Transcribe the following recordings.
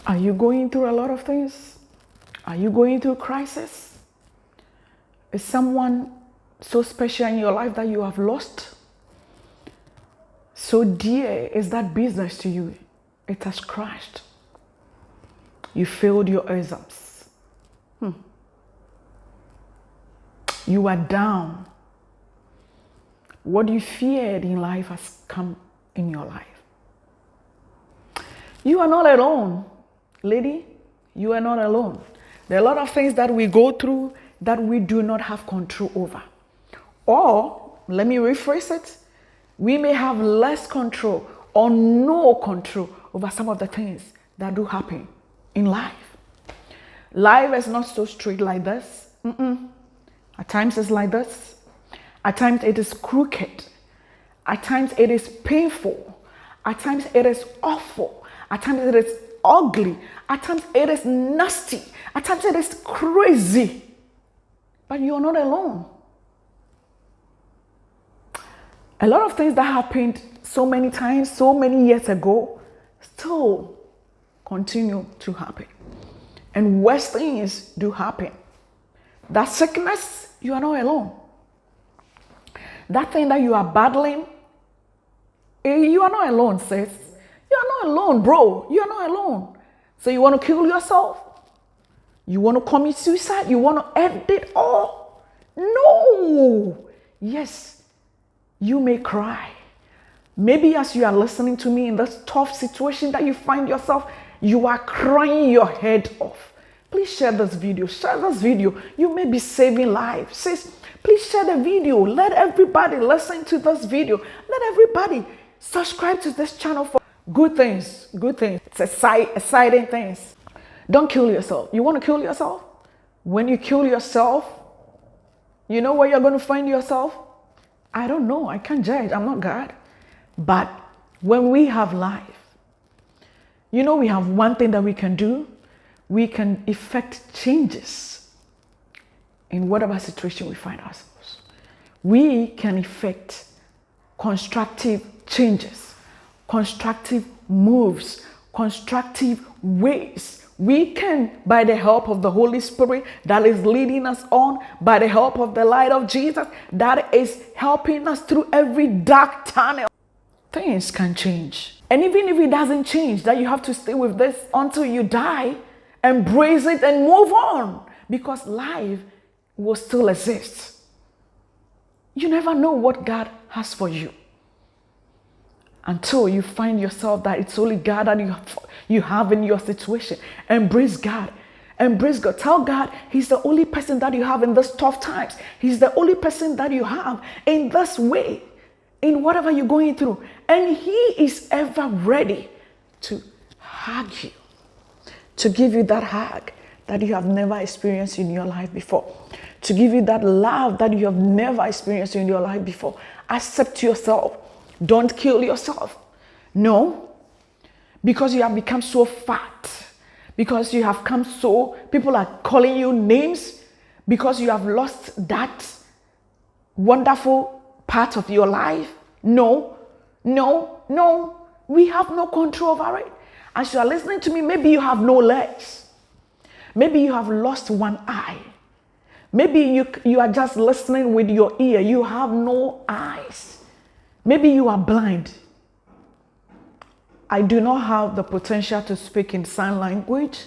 Are you going through a lot of things? Are you going through crisis? Is someone so special in your life that you have lost? So dear is that business to you, it has crashed. You failed your exams. You are down. What you feared in life has come in your life. You are not alone, lady. You are not alone. There are a lot of things that we go through that we do not have control over. Or, let me rephrase it, we may have less control or no control over some of the things that do happen in life. Life is not so straight like this. At times it's like this. At times it is crooked. At times it is painful. At times it is awful. At times it is ugly. At times it is nasty. At times it is crazy. But you're not alone. A lot of things that happened so many times, so many years ago, still continue to happen. And worse things do happen. That sickness, you are not alone. That thing that you are battling, you are not alone, sis. You are not alone, bro. You are not alone. So you want to kill yourself? You want to commit suicide? You want to end it all? No. Yes, you may cry. Maybe as you are listening to me in this tough situation that you find yourself, you are crying your head off. Please share this video. Share this video. You may be saving lives. Sis, please share the video. Let everybody listen to this video. Let everybody subscribe to this channel for good things. Good things. It's exciting things. Don't kill yourself. You want to kill yourself? When you kill yourself, you know where you're going to find yourself? I don't know. I can't judge. I'm not God. But when we have life, you know, we have one thing that we can do. We can effect changes in whatever situation we find ourselves. We can effect constructive changes, constructive moves, constructive ways. We can, by the help of the Holy Spirit that is leading us on, by the help of the light of Jesus that is helping us through every dark tunnel, things can change. And even if it doesn't change, that you have to stay with this until you die, embrace it and move on, because life will still exist. You never know what God has for you until you find yourself that it's only God that you have in your situation. Embrace God. Embrace God. Tell God He's the only person that you have in these tough times. He's the only person that you have in this way, in whatever you're going through. And He is ever ready to hug you, to give you that hug that you have never experienced in your life before, to give you that love that you have never experienced in your life before. Accept yourself. Don't kill yourself. No, because you have become so fat, because you have come so, people are calling you names, because you have lost that wonderful part of your life. No, no, no. We have no control over it. As you are listening to me, maybe you have no legs. Maybe you have lost one eye. Maybe you are just listening with your ear. You have no eyes. Maybe you are blind. I do not have the potential to speak in sign language.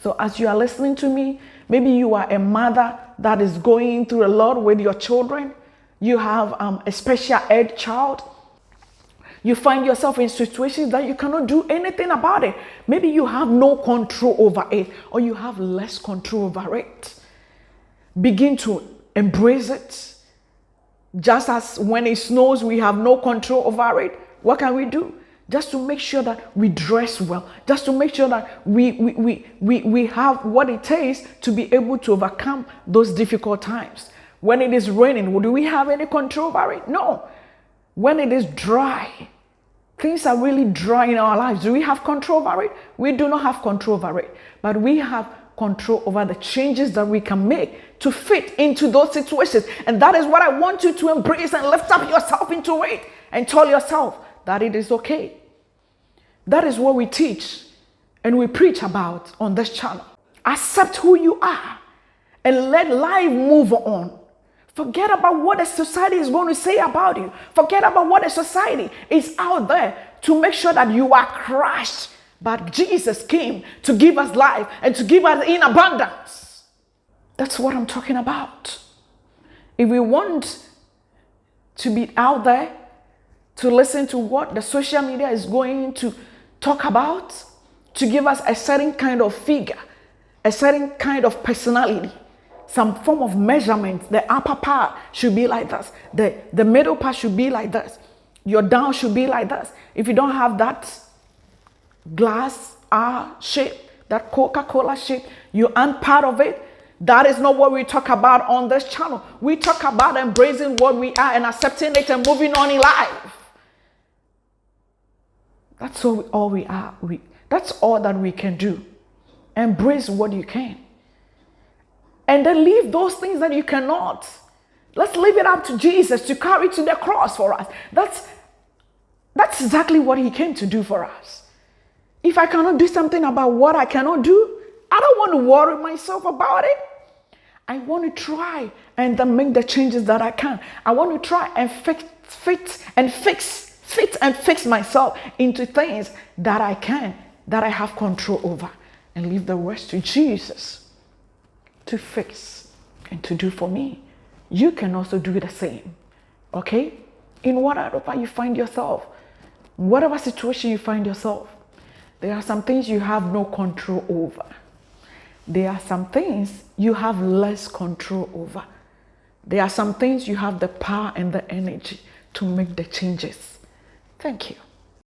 So as you are listening to me, maybe you are a mother that is going through a lot with your children. You have a special ed child. You find yourself in situations that you cannot do anything about it. Maybe you have no control over it, or you have less control over it. Begin to embrace it. Just as when it snows, we have no control over it. What can we do? Just to make sure that we dress well. Just to make sure that we have what it takes to be able to overcome those difficult times. When it is raining, do we have any control over it? No. When it is dry, things are really dry in our lives. Do we have control over it? We do not have control over it. But we have control over the changes that we can make to fit into those situations. And that is what I want you to embrace and lift up yourself into it and tell yourself that it is okay. That is what we teach and we preach about on this channel. Accept who you are and let life move on. Forget about what the society is going to say about you. Forget about what the society is out there to make sure that you are crushed. But Jesus came to give us life and to give us in abundance. That's what I'm talking about. If we want to be out there to listen to what the social media is going to talk about, to give us a certain kind of figure, a certain kind of personality, some form of measurement. The upper part should be like this. The middle part should be like this. Your down should be like this. If you don't have that glass shape, that Coca-Cola shape, you aren't part of it. That is not what we talk about on this channel. We talk about embracing what we are and accepting it and moving on in life. That's all we are. That's all that we can do. Embrace what you can. And then leave those things that you cannot. Let's leave it up to Jesus to carry to the cross for us. That's exactly what he came to do for us. If I cannot do something about what I cannot do, I don't want to worry myself about it. I want to try and then make the changes that I can. I want to try and fit and fix myself into things that I can, that I have control over, and leave the rest to Jesus to fix and to do for me. You can also do the same, okay? In whatever you find yourself, whatever situation you find yourself, there are some things you have no control over. There are some things you have less control over. There are some things you have the power and the energy to make the changes. Thank you.